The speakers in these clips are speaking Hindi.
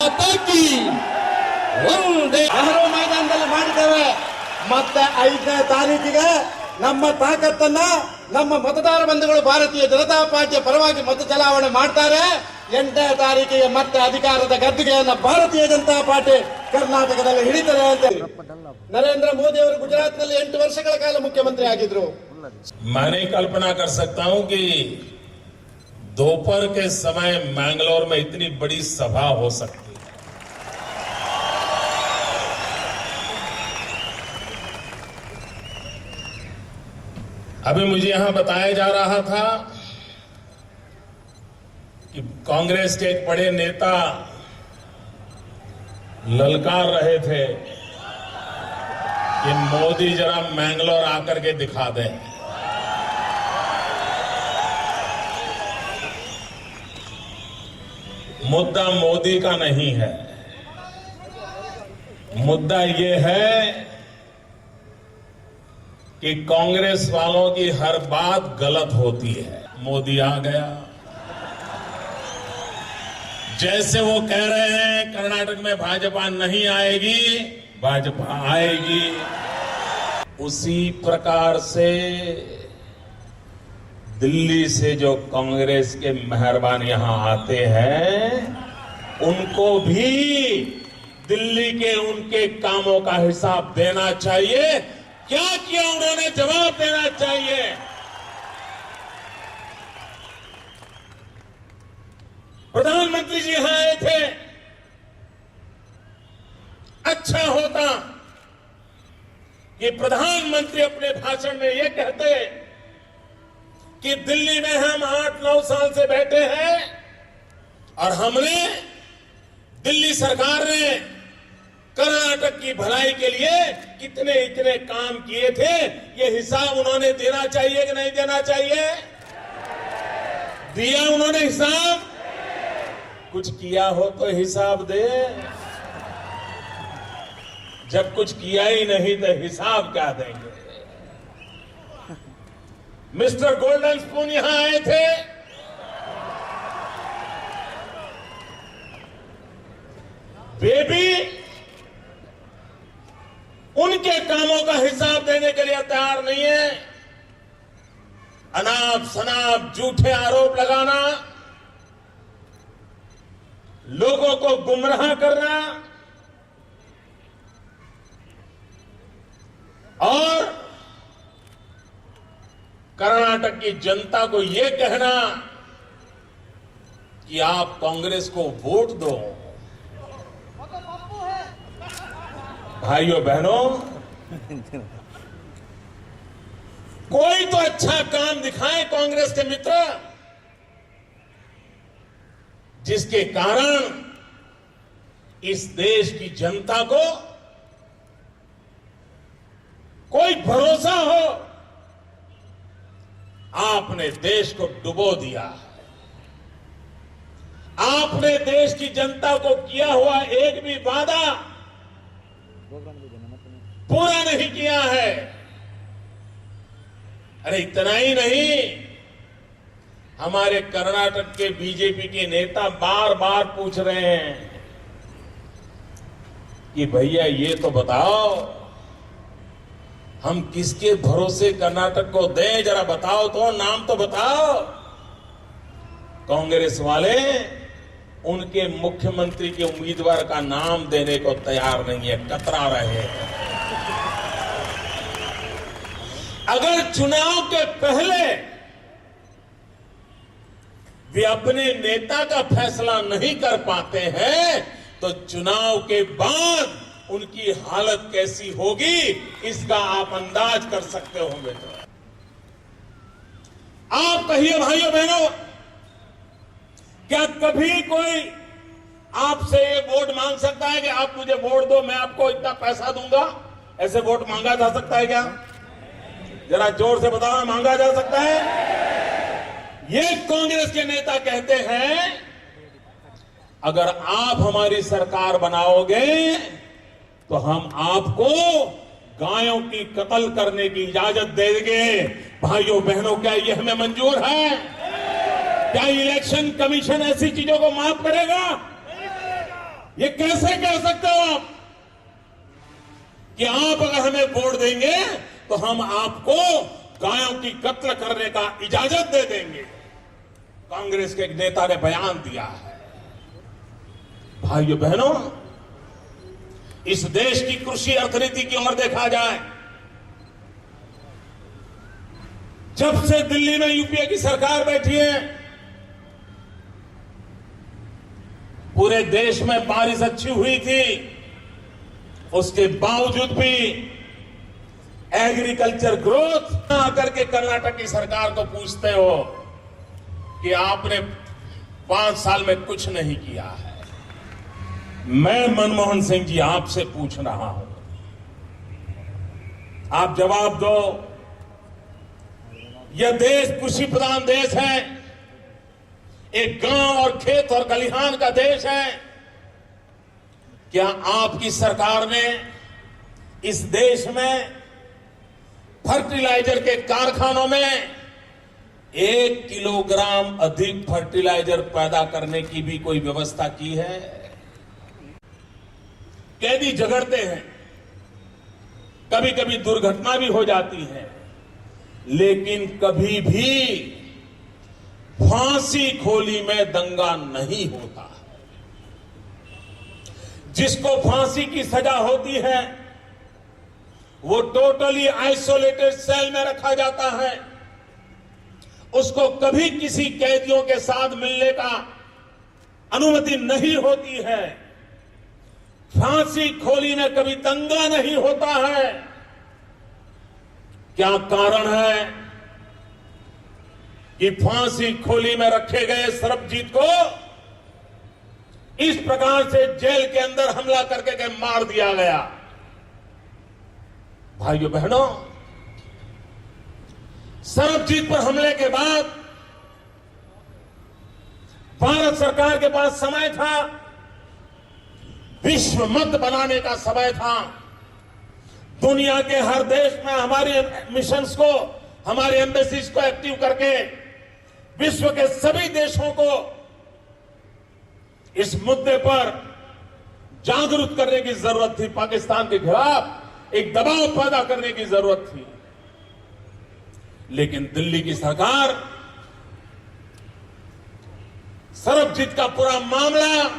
ಮಾತಾ ಕಿ ಒಂದೇ ನೆಹರು ಮೈದಾನದಲ್ಲಿ ಮಾಡಿದ್ದೇವೆ. ಮತ್ತೆ 5ನೇ ತಾರೀಕಿಗೆ ನಮ್ಮ ತಾಕತ್ತನ್ನ ನಮ್ಮ ಮತದಾರ ಬಂಧುಗಳು ಭಾರತೀಯ ಜನತಾ ಪಾರ್ಟಿಯ ಪರವಾಗಿ ಮತ ಚಲಾವಣೆ ಮಾಡ್ತಾರೆ. 8ನೇ ತಾರೀಕಿಗೆ ಮತ್ತೆ ಅಧಿಕಾರದ ಗದ್ದುಗೆಯನ್ನ ಭಾರತೀಯ ಜನತಾ ಪಾರ್ಟಿ ಕರ್ನಾಟಕದಲ್ಲಿ ಹಿಡಿತದೆ ಅಂತ. ನರೇಂದ್ರ ಮೋದಿ ಅವರು ಗುಜರಾತ್ನಲ್ಲಿ 8 ವರ್ಷಗಳ ಕಾಲ ಮುಖ್ಯಮಂತ್ರಿ ಆಗಿದ್ರು. मैं नहीं कल्पना कर सकता हूं कि दोपहर के समय मैंगलोर में इतनी बड़ी सभा हो सकती है। अभी मुझे यहां बताया जा रहा था कि कांग्रेस के एक बड़े नेता ललकार रहे थे कि मोदी जरा मैंगलोर आकर के दिखा दें। मुद्दा मोदी का नहीं है, मुद्दा ये है कि कांग्रेस वालों की हर बात गलत होती है। मोदी आ गया, जैसे वो कह रहे हैं कर्नाटक में भाजपा नहीं आएगी, भाजपा आएगी, उसी प्रकार से दिल्ली से जो कांग्रेस के मेहरबान यहां आते हैं उनको भी दिल्ली के उनके कामों का हिसाब देना चाहिए। क्या किया उन्होंने जवाब देना चाहिए। प्रधानमंत्री जी यहां आए थे, अच्छा होता कि प्रधानमंत्री अपने भाषण में यह कहते कि दिल्ली में हम 8-9 साल से बैठे हैं और हमने दिल्ली सरकार ने कर्नाटक की भलाई के लिए इतने इतने काम किए थे। ये हिसाब उन्होंने देना चाहिए कि नहीं देना चाहिए। दिया उन्होंने हिसाब, कुछ किया हो तो हिसाब दे। जब कुछ किया ही नहीं तो हिसाब क्या देंगे। मिस्टर गोल्डन स्पून यहां आए थे, वे भी उनके कामों का हिसाब देने के लिए तैयार नहीं है। अनाप शनाप झूठे आरोप लगाना, लोगों को गुमराह करना और कर्नाटक की जनता को यह कहना कि आप कांग्रेस को वोट दो। भाइयों बहनों, कोई तो अच्छा काम दिखाए कांग्रेस के मित्र, जिसके कारण इस देश की जनता को कोई भरोसा हो। आपने देश को डुबो दिया, आपने देश की जनता को किया हुआ एक भी वादा पूरा नहीं किया है। अरे इतना ही नहीं, हमारे कर्नाटक के बीजेपी के नेता बार बार पूछ रहे हैं कि भैया ये तो बताओ हम किसके भरोसे कर्नाटक को दें, जरा बताओ तो, नाम तो बताओ। कांग्रेस वाले उनके मुख्यमंत्री के उम्मीदवार का नाम देने को तैयार नहीं है, कतरा रहे हैं। अगर चुनाव के पहले वे अपने नेता का फैसला नहीं कर पाते हैं तो चुनाव के बाद उनकी हालत कैसी होगी इसका आप अंदाज कर सकते होंगे। तो आप कहिए भाइयों बहनों, क्या कभी कोई आपसे ये वोट मांग सकता है कि आप मुझे वोट दो, मैं आपको इतना पैसा दूंगा? ऐसे वोट मांगा जा सकता है क्या? जरा जोर से बताओ, मांगा जा सकता है? ये कांग्रेस के नेता कहते हैं अगर आप हमारी सरकार बनाओगे तो हम आपको गायों की कत्ल करने की इजाजत देंगे। भाइयों बहनों, क्या यह हमें मंजूर है? क्या इलेक्शन कमीशन ऐसी चीजों को माफ करेगा? ये कैसे कह सकते हो आप कि आप अगर हमें वोट देंगे तो हम आपको गायों की कत्ल करने का इजाजत दे देंगे? कांग्रेस के एक नेता ने बयान दिया है। भाइयों बहनों, इस देश की कृषि अर्थनीति की ओर देखा जाए, जब से दिल्ली में यूपीए की सरकार बैठी है, पूरे देश में बारिश अच्छी हुई थी, उसके बावजूद भी एग्रीकल्चर ग्रोथ आकर के कर्नाटक की सरकार को पूछते हो कि आपने 5 साल में कुछ नहीं किया है। मैं मनमोहन सिंह जी आपसे पूछ रहा हूं, आप जवाब दो। यह देश कृषि प्रधान देश है, एक गांव और खेत और खलिहान का देश है। क्या आपकी सरकार ने इस देश में फर्टिलाइजर के कारखानों में 1 किलोग्राम अधिक फर्टिलाइजर पैदा करने की भी कोई व्यवस्था की है? कैदी झगड़ते हैं, कभी कभी दुर्घटना भी हो जाती है, लेकिन कभी भी फांसी खोली में दंगा नहीं होता। जिसको फांसी की सजा होती है वो टोटली आइसोलेटेड सेल में रखा जाता है। उसको कभी किसी कैदियों के साथ मिलने का अनुमति नहीं होती है। फांसी खोली में कभी दंगा नहीं होता है। क्या कारण है कि फांसी खोली में रखे गए सरबजीत को इस प्रकार से जेल के अंदर हमला करके मार दिया गया? भाइयों बहनों, सरबजीत पर हमले के बाद भारत सरकार के पास समय था, विश्व मत बनाने का समय था। दुनिया के हर देश में हमारे मिशंस को, हमारे एम्बेसीज को एक्टिव करके विश्व के सभी देशों को इस मुद्दे पर जागरूक करने की जरूरत थी। पाकिस्तान के खिलाफ एक दबाव पैदा करने की जरूरत थी। लेकिन दिल्ली की सरकार सरबजीत का पूरा मामला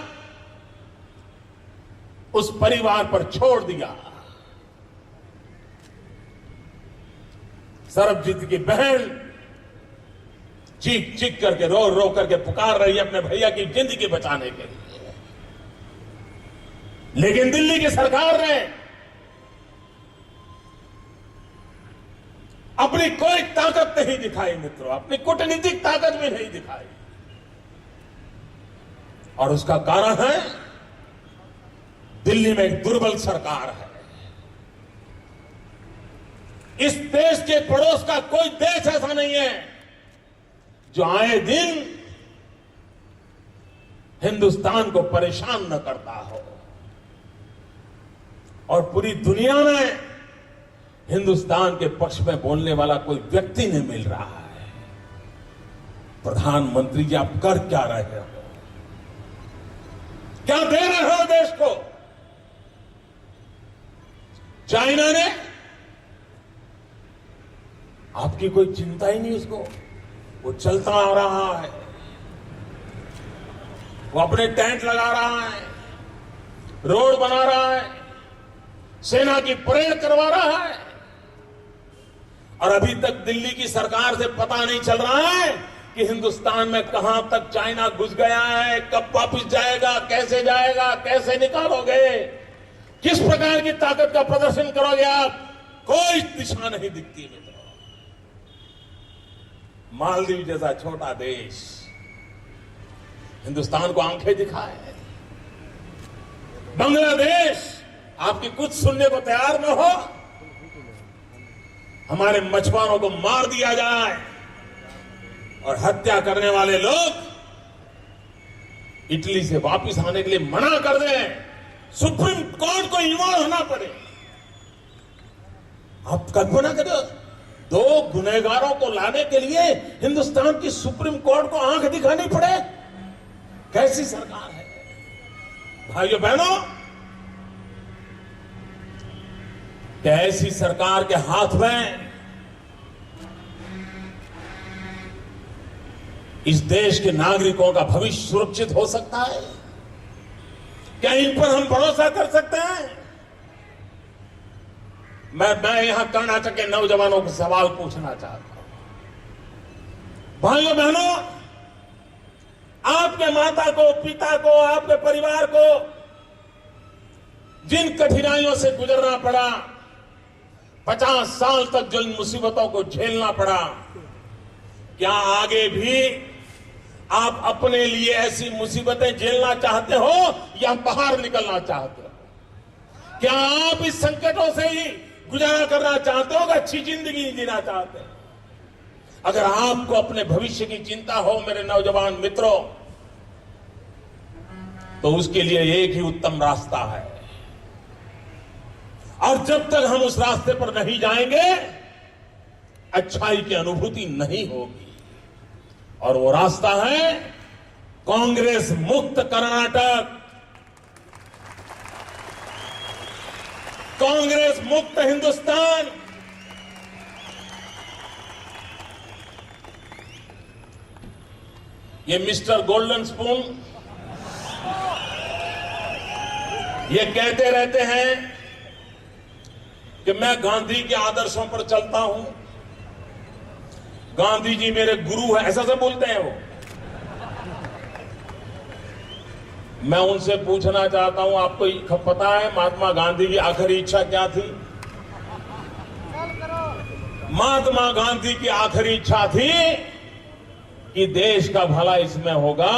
उस परिवार पर छोड़ दिया। सरबजीत की बहन चीख चीख करके, रो रो करके पुकार रही है अपने भैया की जिंदगी बचाने के लिए। लेकिन दिल्ली की सरकार ने अपनी कोई ताकत नहीं दिखाई मित्रों, अपनी कूटनीतिक ताकत भी नहीं दिखाई। और उसका कारण है दिल्ली में एक दुर्बल सरकार है। इस देश के पड़ोस का कोई देश ऐसा नहीं है जो आए दिन हिंदुस्तान को परेशान न करता हो। और पूरी दुनिया में हिंदुस्तान के पक्ष में बोलने वाला कोई व्यक्ति नहीं मिल रहा है। प्रधानमंत्री जी, आप कर क्या रहे हो? क्या दे रहे हो देश को? चाइना ने आपकी कोई चिंता ही नहीं, उसको वो चलता आ रहा है, वो अपने टेंट लगा रहा है, रोड बना रहा है, सेना की परेड करवा रहा है। और अभी तक दिल्ली की सरकार से पता नहीं चल रहा है कि हिंदुस्तान में कहां तक चाइना घुस गया है, कब वापस जाएगा, कैसे निकालोगे, किस प्रकार की ताकत का प्रदर्शन करोगे आप? कोई दिशा नहीं दिखती मित्रों। मालदीव जैसा छोटा देश हिंदुस्तान को आंखें दिखाए। बांग्लादेश आपकी कुछ सुनने को तैयार न हो। हमारे मछुआरों को मार दिया जाए और हत्या करने वाले लोग इटली से वापस आने के लिए मना कर दें, सुप्रीम कोर्ट को इन्वॉल्व होना पड़े। आप कल्पना करो, 2 गुनहगारों को लाने के लिए हिंदुस्तान की सुप्रीम कोर्ट को आंख दिखानी पड़े। कैसी सरकार है? भाइयों बहनों, क्या ऐसी सरकार के हाथ में इस देश के नागरिकों का भविष्य सुरक्षित हो सकता है? क्या इन पर हम भरोसा कर सकते हैं? मैं यहां कर्नाटक के नौजवानों को सवाल पूछना चाहता हूं। भाइयों बहनों, आपके माता को, पिता को, आपके परिवार को जिन कठिनाइयों से गुजरना पड़ा, 50 साल तक जो इन मुसीबतों को झेलना पड़ा, क्या आगे भी आप अपने लिए ऐसी मुसीबतें झेलना चाहते हो या बाहर निकलना चाहते हो? क्या आप इस संकटों से ही गुजारा करना चाहते हो, अच्छी जिंदगी जीना चाहते हो? अगर आपको अपने भविष्य की चिंता हो मेरे नौजवान मित्रों, तो उसके लिए एक ही उत्तम रास्ता है, और जब तक हम उस रास्ते पर नहीं जाएंगे अच्छाई की अनुभूति नहीं होगी। और वो रास्ता है कांग्रेस मुक्त कर्नाटक, कांग्रेस मुक्त हिंदुस्तान। ये मिस्टर गोल्डन स्पून ये कहते रहते हैं कि मैं गांधी के आदर्शों पर चलता हूं, गांधी जी मेरे गुरु हैं, ऐसा सब बोलते हैं वो। मैं उनसे पूछना चाहता हूं, आपको पता है महात्मा गांधी की आखिरी इच्छा क्या थी? महात्मा गांधी की आखिरी इच्छा थी कि देश का भला इसमें होगा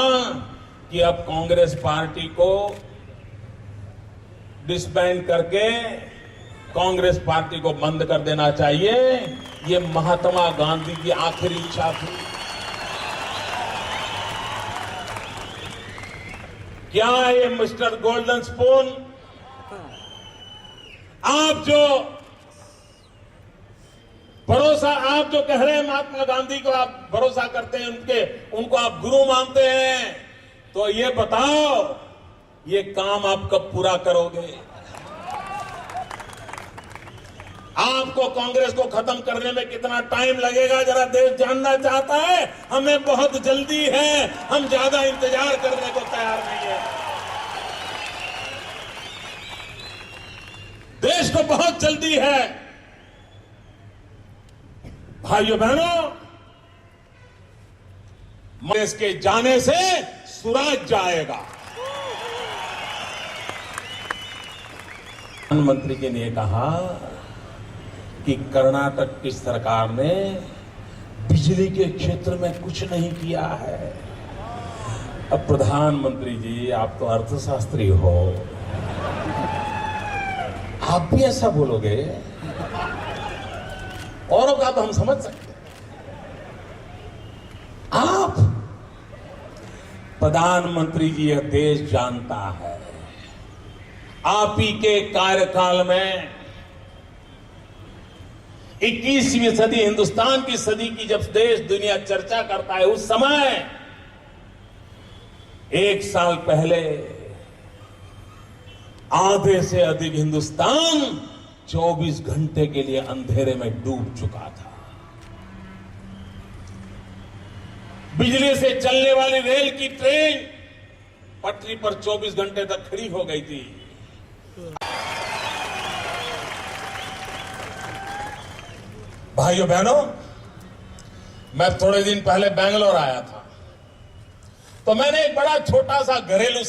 कि अब कांग्रेस पार्टी को डिसबैंड करके कांग्रेस पार्टी को बंद कर देना चाहिए। ये महात्मा गांधी की आखिरी इच्छा थी। क्या ये मिस्टर गोल्डन स्पून, आप जो भरोसा, आप जो कह रहे हैं महात्मा गांधी को आप भरोसा करते हैं, उनको आप गुरु मानते हैं, तो ये बताओ ये काम आप कब पूरा करोगे? आपको कांग्रेस को खत्म करने में कितना टाइम लगेगा जरा देश जानना चाहता है। हमें बहुत जल्दी है, हम ज्यादा इंतजार करने को तैयार नहीं है। देश को बहुत जल्दी है। भाइयों बहनों, कांग्रेस के जाने से सुराज जाएगा। प्रधानमंत्री जी ने कहा कि कर्नाटक की सरकार ने बिजली के क्षेत्र में कुछ नहीं किया है। अब प्रधानमंत्री जी, आप तो अर्थशास्त्री हो, आप भी ऐसा बोलोगे? औरों का तो हम समझ सकते हैं। आप प्रधानमंत्री जी, यह देश जानता है आप ही के कार्यकाल में 21वीं सदी, हिंदुस्तान की सदी की जब देश दुनिया चर्चा करता है, उस समय 1 साल पहले आधे से अधिक हिंदुस्तान 24 घंटे के लिए अंधेरे में डूब चुका था। बिजली से चलने वाली रेल की ट्रेन पटरी पर 24 घंटे तक खड़ी हो गई थी। भाइयों बहनों, मैं थोड़े दिन पहले बेंगलोर आया था, तो मैंने एक बड़ा छोटा सा घरेलू